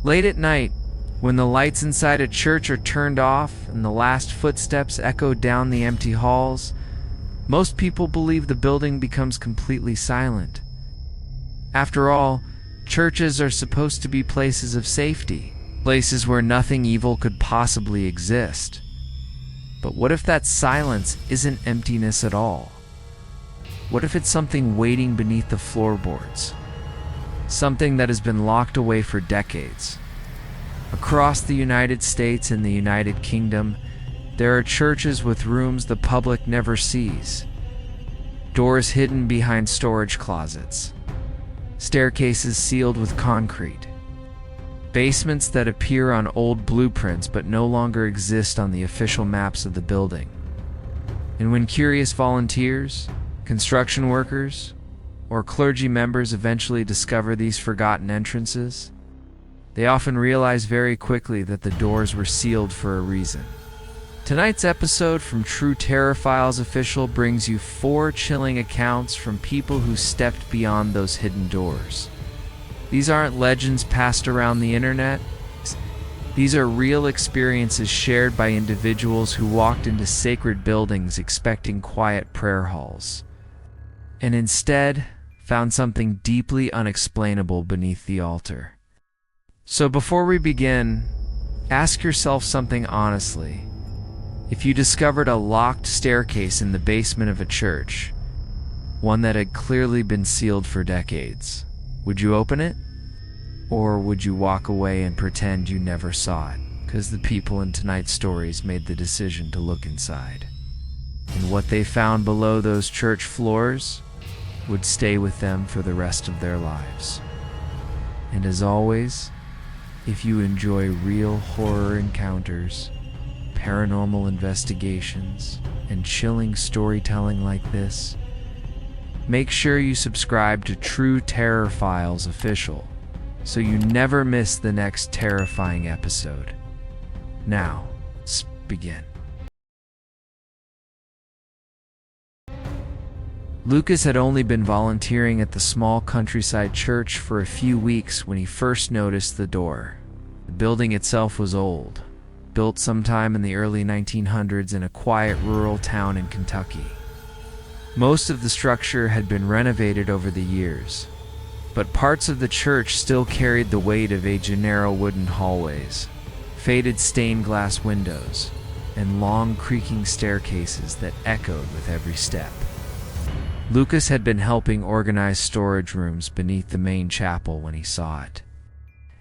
Late at night, when the lights inside a church are turned off and the last footsteps echo down the empty halls, most people believe the building becomes completely silent. After all, churches are supposed to be places of safety, places where nothing evil could possibly exist. But what if that silence isn't emptiness at all? What if it's something waiting beneath the floorboards? Something that has been locked away for decades. Across the United States and the United Kingdom, there are churches with rooms the public never sees. Doors hidden behind storage closets. Staircases sealed with concrete. Basements that appear on old blueprints but no longer exist on the official maps of the building. And when curious volunteers, construction workers, or clergy members eventually discover these forgotten entrances, they often realize very quickly that the doors were sealed for a reason. Tonight's episode from True Terror Files Official brings you 4 chilling accounts from people who stepped beyond those hidden doors. These aren't legends passed around the internet. These are real experiences shared by individuals who walked into sacred buildings expecting quiet prayer halls, and instead found something deeply unexplainable beneath the altar. So before we begin, ask yourself something honestly. If you discovered a locked staircase in the basement of a church, one that had clearly been sealed for decades, would you open it? Or would you walk away and pretend you never saw it, because the people in tonight's stories made the decision to look inside? And what they found below those church floors would stay with them for the rest of their lives. And as always, if you enjoy real horror encounters, paranormal investigations, and chilling storytelling like this, make sure you subscribe to True Terror Files Official so you never miss the next terrifying episode. Now, let's begin. Lucas had only been volunteering at the small countryside church for a few weeks when he first noticed the door. The building itself was old, built sometime in the early 1900s in a quiet rural town in Kentucky. Most of the structure had been renovated over the years, but parts of the church still carried the weight of age and narrow wooden hallways, faded stained glass windows, and long creaking staircases that echoed with every step. Lucas had been helping organize storage rooms beneath the main chapel when he saw it.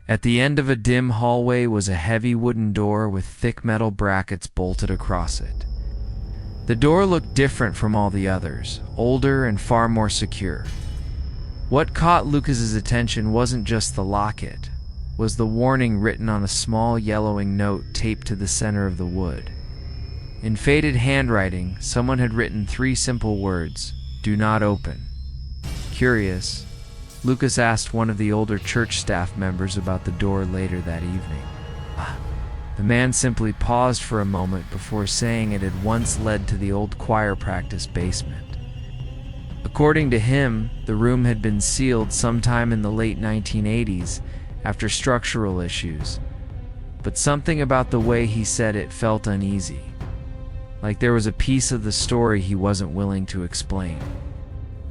At the end of a dim hallway was a heavy wooden door with thick metal brackets bolted across it. The door looked different from all the others, older and far more secure. What caught Lucas's attention wasn't just the locket, was the warning written on a small yellowing note taped to the center of the wood. In faded handwriting, someone had written 3 simple words: "Do not open." Curious, Lucas asked one of the older church staff members about the door later that evening. The man simply paused for a moment before saying it had once led to the old choir practice basement. According to him, the room had been sealed sometime in the late 1980s after structural issues, but something about the way he said it felt uneasy, like there was a piece of the story he wasn't willing to explain.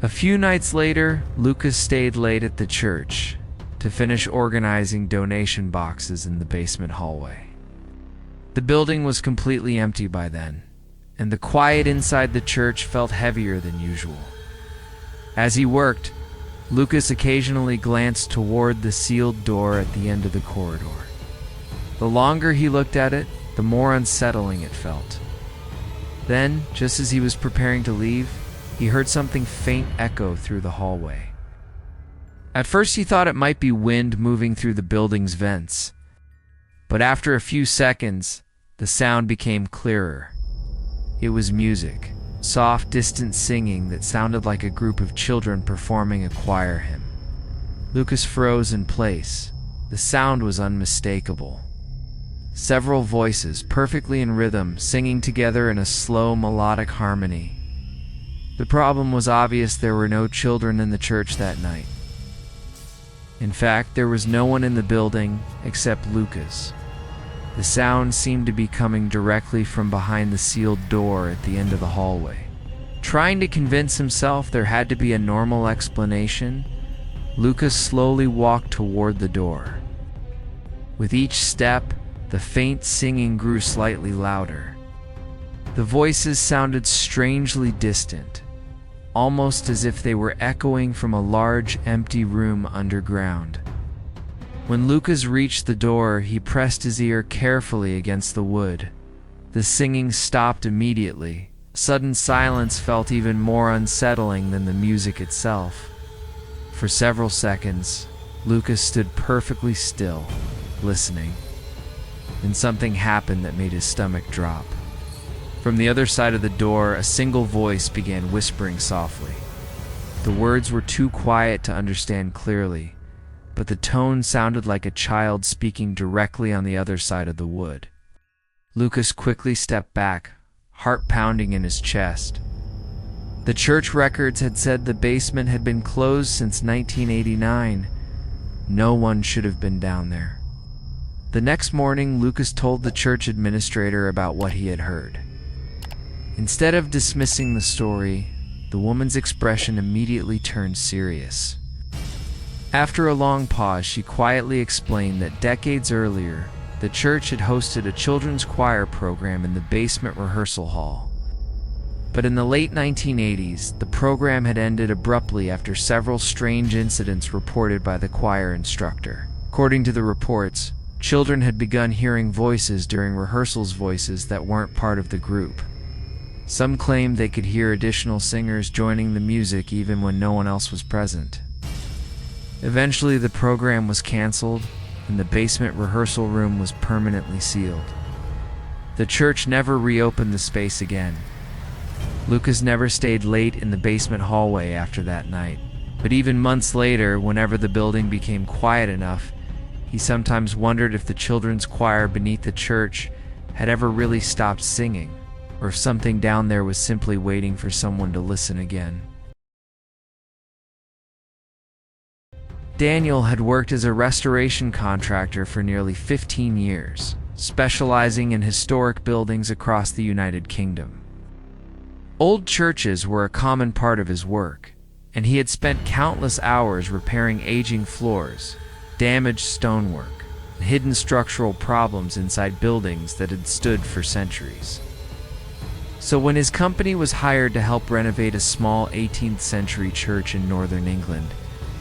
A few nights later, Lucas stayed late at the church to finish organizing donation boxes in the basement hallway. The building was completely empty by then, and the quiet inside the church felt heavier than usual. As he worked, Lucas occasionally glanced toward the sealed door at the end of the corridor. The longer he looked at it, the more unsettling it felt. Then, just as he was preparing to leave, he heard something faint echo through the hallway. At first he thought it might be wind moving through the building's vents, but after a few seconds, the sound became clearer. It was music, soft, distant singing that sounded like a group of children performing a choir hymn. Lucas froze in place. The sound was unmistakable. Several voices, perfectly in rhythm, singing together in a slow, melodic harmony. The problem was obvious: there were no children in the church that night. In fact, there was no one in the building except Lucas. The sound seemed to be coming directly from behind the sealed door at the end of the hallway. Trying to convince himself there had to be a normal explanation, Lucas slowly walked toward the door. With each step, the faint singing grew slightly louder. The voices sounded strangely distant, almost as if they were echoing from a large, empty room underground. When Lucas reached the door, he pressed his ear carefully against the wood. The singing stopped immediately. Sudden silence felt even more unsettling than the music itself. For several seconds, Lucas stood perfectly still, listening. Then something happened that made his stomach drop. From the other side of the door, a single voice began whispering softly. The words were too quiet to understand clearly, but the tone sounded like a child speaking directly on the other side of the wood. Lucas quickly stepped back, heart pounding in his chest. The church records had said the basement had been closed since 1989. No one should have been down there. The next morning, Lucas told the church administrator about what he had heard. Instead of dismissing the story, the woman's expression immediately turned serious. After a long pause, she quietly explained that decades earlier, the church had hosted a children's choir program in the basement rehearsal hall. But in the late 1980s, the program had ended abruptly after several strange incidents reported by the choir instructor. According to the reports, children had begun hearing voices during rehearsals, voices that weren't part of the group. Some claimed they could hear additional singers joining the music even when no one else was present. Eventually, the program was canceled, and the basement rehearsal room was permanently sealed. The church never reopened the space again. Lucas never stayed late in the basement hallway after that night. But even months later, whenever the building became quiet enough, he sometimes wondered if the children's choir beneath the church had ever really stopped singing, or if something down there was simply waiting for someone to listen again. Daniel had worked as a restoration contractor for nearly 15 years, specializing in historic buildings across the United Kingdom. Old churches were a common part of his work, and he had spent countless hours repairing aging floors, damaged stonework, and hidden structural problems inside buildings that had stood for centuries. So when his company was hired to help renovate a small 18th century church in northern England,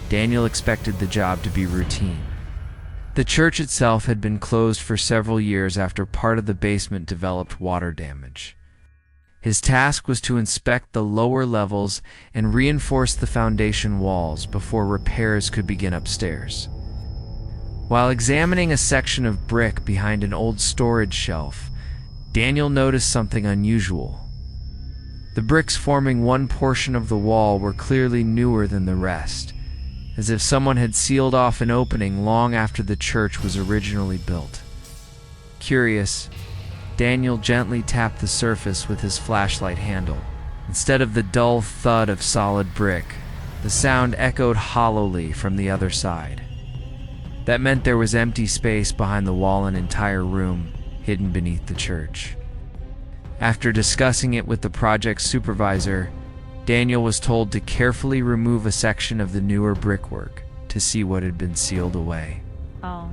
Daniel expected the job to be routine. The church itself had been closed for several years after part of the basement developed water damage. His task was to inspect the lower levels and reinforce the foundation walls before repairs could begin upstairs. While examining a section of brick behind an old storage shelf, Daniel noticed something unusual. The bricks forming one portion of the wall were clearly newer than the rest, as if someone had sealed off an opening long after the church was originally built. Curious, Daniel gently tapped the surface with his flashlight handle. Instead of the dull thud of solid brick, the sound echoed hollowly from the other side. That meant there was empty space behind the wall, an entire room hidden beneath the church. After discussing it with the project supervisor, Daniel was told to carefully remove a section of the newer brickwork to see what had been sealed away. Oh.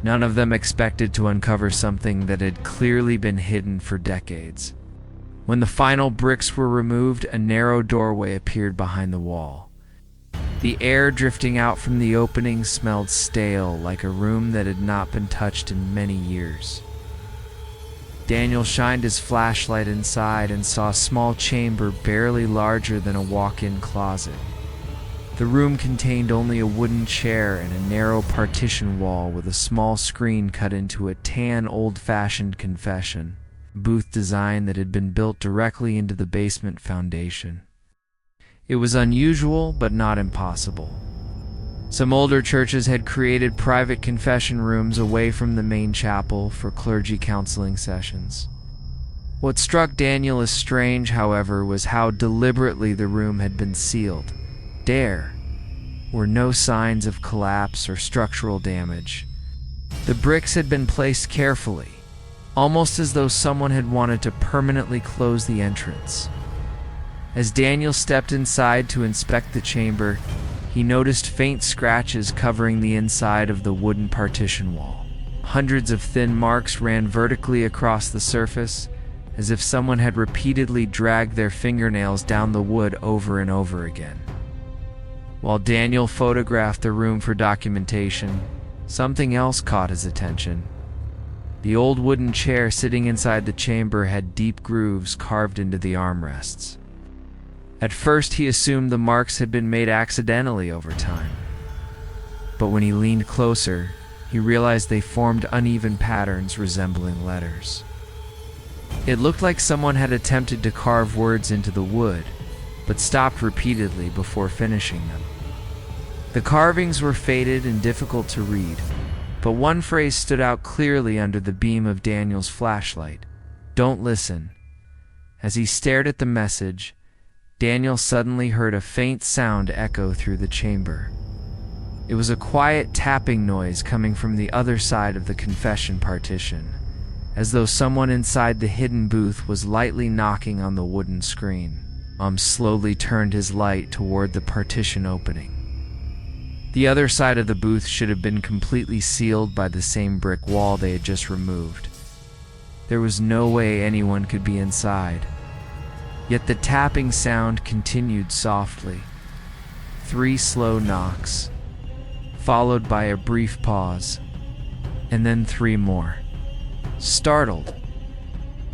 None of them expected to uncover something that had clearly been hidden for decades. When the final bricks were removed, a narrow doorway appeared behind the wall. The air drifting out from the opening smelled stale, like a room that had not been touched in many years. Daniel shined his flashlight inside and saw a small chamber barely larger than a walk-in closet. The room contained only a wooden chair and a narrow partition wall with a small screen cut into a tan, old-fashioned confession booth design that had been built directly into the basement foundation. It was unusual, but not impossible. Some older churches had created private confession rooms away from the main chapel for clergy counseling sessions. What struck Daniel as strange, however, was how deliberately the room had been sealed. were no signs of collapse or structural damage. The bricks had been placed carefully, almost as though someone had wanted to permanently close the entrance. As Daniel stepped inside to inspect the chamber, he noticed faint scratches covering the inside of the wooden partition wall. Hundreds of thin marks ran vertically across the surface, as if someone had repeatedly dragged their fingernails down the wood over and over again. While Daniel photographed the room for documentation, something else caught his attention. The old wooden chair sitting inside the chamber had deep grooves carved into the armrests. At first, he assumed the marks had been made accidentally over time. But when he leaned closer, he realized they formed uneven patterns resembling letters. It looked like someone had attempted to carve words into the wood, but stopped repeatedly before finishing them. The carvings were faded and difficult to read, but one phrase stood out clearly under the beam of Daniel's flashlight: "Don't listen." As he stared at the message, Daniel suddenly heard a faint sound echo through the chamber. It was a quiet tapping noise coming from the other side of the confession partition, as though someone inside the hidden booth was lightly knocking on the wooden screen. Slowly turned his light toward the partition opening. The other side of the booth should have been completely sealed by the same brick wall they had just removed. There was no way anyone could be inside. Yet the tapping sound continued softly. 3 slow knocks, followed by a brief pause, and then 3 more. Startled,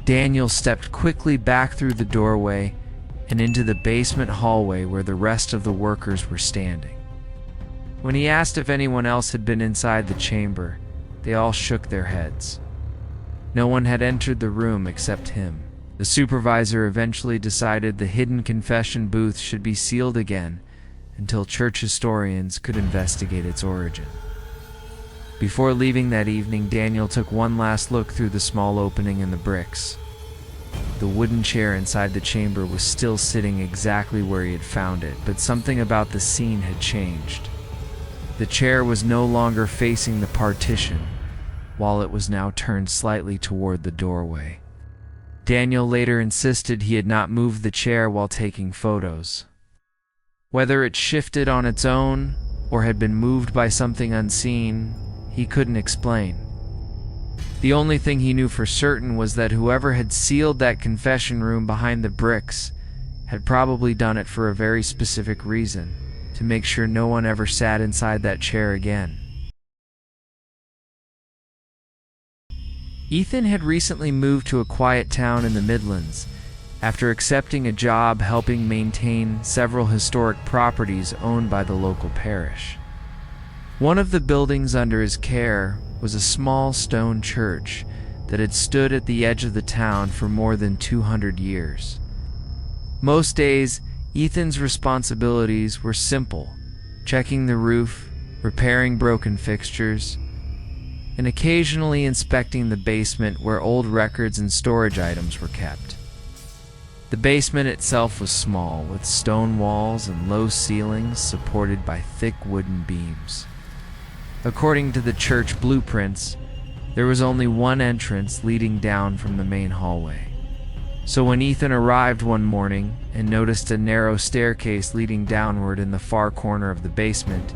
Daniel stepped quickly back through the doorway and into the basement hallway where the rest of the workers were standing. When he asked if anyone else had been inside the chamber, they all shook their heads. No one had entered the room except him. The supervisor eventually decided the hidden confession booth should be sealed again until church historians could investigate its origin. Before leaving that evening, Daniel took one last look through the small opening in the bricks. The wooden chair inside the chamber was still sitting exactly where he had found it, but something about the scene had changed. The chair was no longer facing the partition, while it was now turned slightly toward the doorway. Daniel later insisted he had not moved the chair while taking photos. Whether it shifted on its own or had been moved by something unseen, he couldn't explain. The only thing he knew for certain was that whoever had sealed that confession room behind the bricks had probably done it for a very specific reason, to make sure no one ever sat inside that chair again. Ethan had recently moved to a quiet town in the Midlands after accepting a job helping maintain several historic properties owned by the local parish. One of the buildings under his care was a small stone church that had stood at the edge of the town for more than 200 years. Most days, Ethan's responsibilities were simple: checking the roof, repairing broken fixtures, and occasionally inspecting the basement where old records and storage items were kept. The basement itself was small, with stone walls and low ceilings supported by thick wooden beams. According to the church blueprints, there was only one entrance leading down from the main hallway. So when Ethan arrived one morning and noticed a narrow staircase leading downward in the far corner of the basement,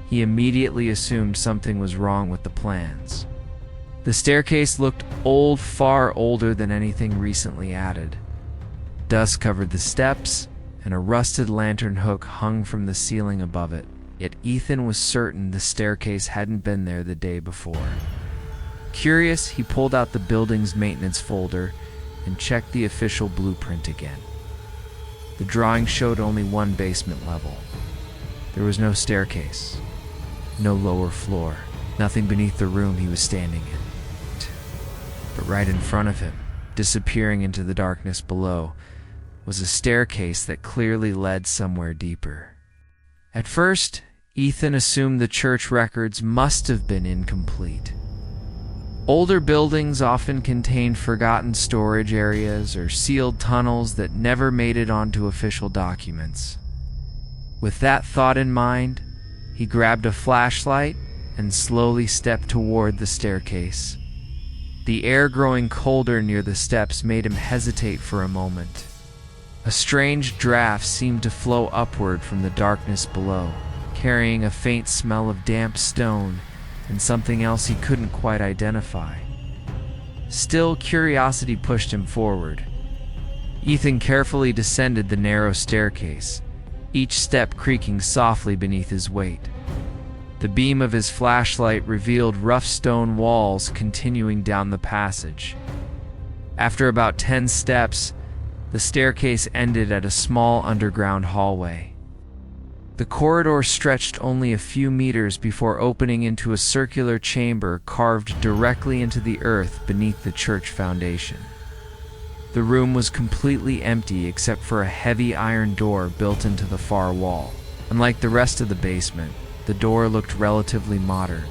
he immediately assumed something was wrong with the plans. The staircase looked old, far older than anything recently added. Dust covered the steps, and a rusted lantern hook hung from the ceiling above it. Yet Ethan was certain the staircase hadn't been there the day before. Curious, he pulled out the building's maintenance folder and checked the official blueprint again. The drawing showed only one basement level. There was no staircase, no lower floor, nothing beneath the room he was standing in. But right in front of him, disappearing into the darkness below, was a staircase that clearly led somewhere deeper. At first, Ethan assumed the church records must have been incomplete. Older buildings often contained forgotten storage areas or sealed tunnels that never made it onto official documents. With that thought in mind, He grabbed a flashlight and slowly stepped toward the staircase. The air growing colder near the steps made him hesitate for a moment. A strange draft seemed to flow upward from the darkness below, carrying a faint smell of damp stone and something else he couldn't quite identify. Still, curiosity pushed him forward. Ethan carefully descended the narrow staircase, each step creaking softly beneath his weight. The beam of his flashlight revealed rough stone walls continuing down the passage. After about 10 steps, the staircase ended at a small underground hallway. The corridor stretched only a few meters before opening into a circular chamber carved directly into the earth beneath the church foundation. The room was completely empty except for a heavy iron door built into the far wall. Unlike the rest of the basement, the door looked relatively modern,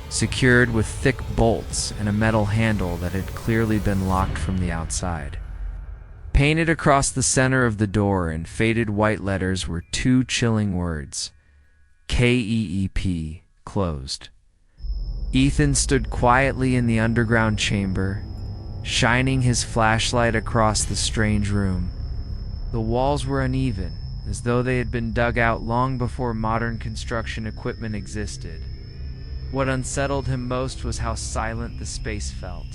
secured with thick bolts and a metal handle that had clearly been locked from the outside. Painted across the center of the door in faded white letters were 2 chilling words: KEEP, closed. Ethan stood quietly in the underground chamber, shining his flashlight across the strange room. The walls were uneven, as though they had been dug out long before modern construction equipment existed. What unsettled him most was how silent the space felt.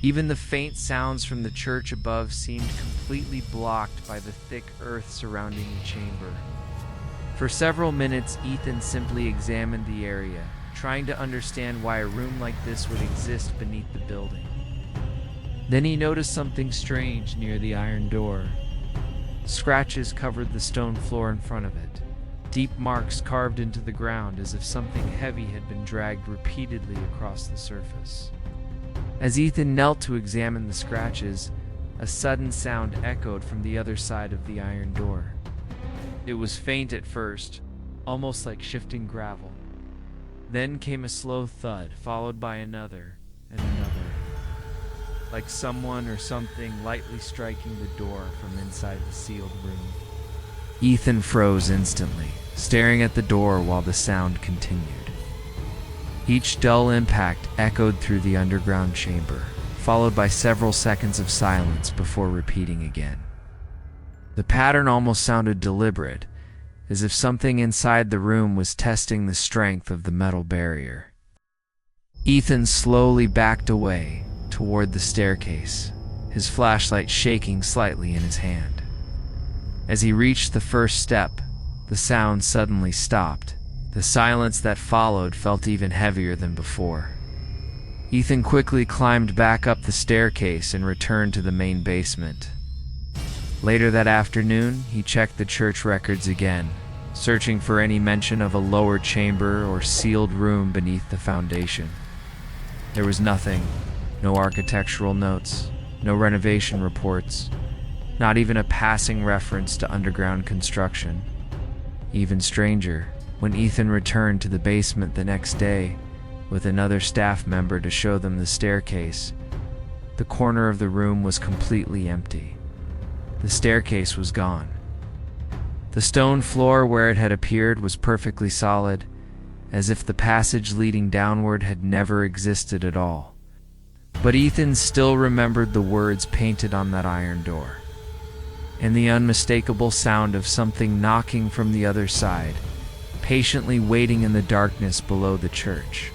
Even the faint sounds from the church above seemed completely blocked by the thick earth surrounding the chamber. For several minutes, Ethan simply examined the area, trying to understand why a room like this would exist beneath the building. Then he noticed something strange near the iron door. Scratches covered the stone floor in front of it, deep marks carved into the ground as if something heavy had been dragged repeatedly across the surface. As Ethan knelt to examine the scratches, a sudden sound echoed from the other side of the iron door. It was faint at first, almost like shifting gravel. Then came a slow thud, followed by another and another, like someone or something lightly striking the door from inside the sealed room. Ethan froze instantly, staring at the door while the sound continued. Each dull impact echoed through the underground chamber, followed by several seconds of silence before repeating again. The pattern almost sounded deliberate, as if something inside the room was testing the strength of the metal barrier. Ethan slowly backed away toward the staircase, his flashlight shaking slightly in his hand. As he reached the first step, the sound suddenly stopped. The silence that followed felt even heavier than before. Ethan quickly climbed back up the staircase and returned to the main basement. Later that afternoon, he checked the church records again, searching for any mention of a lower chamber or sealed room beneath the foundation. There was nothing. No architectural notes, no renovation reports, not even a passing reference to underground construction. Even stranger, when Ethan returned to the basement the next day with another staff member to show them the staircase, the corner of the room was completely empty. The staircase was gone. The stone floor where it had appeared was perfectly solid, as if the passage leading downward had never existed at all. But Ethan still remembered the words painted on that iron door, and the unmistakable sound of something knocking from the other side, patiently waiting in the darkness below the church.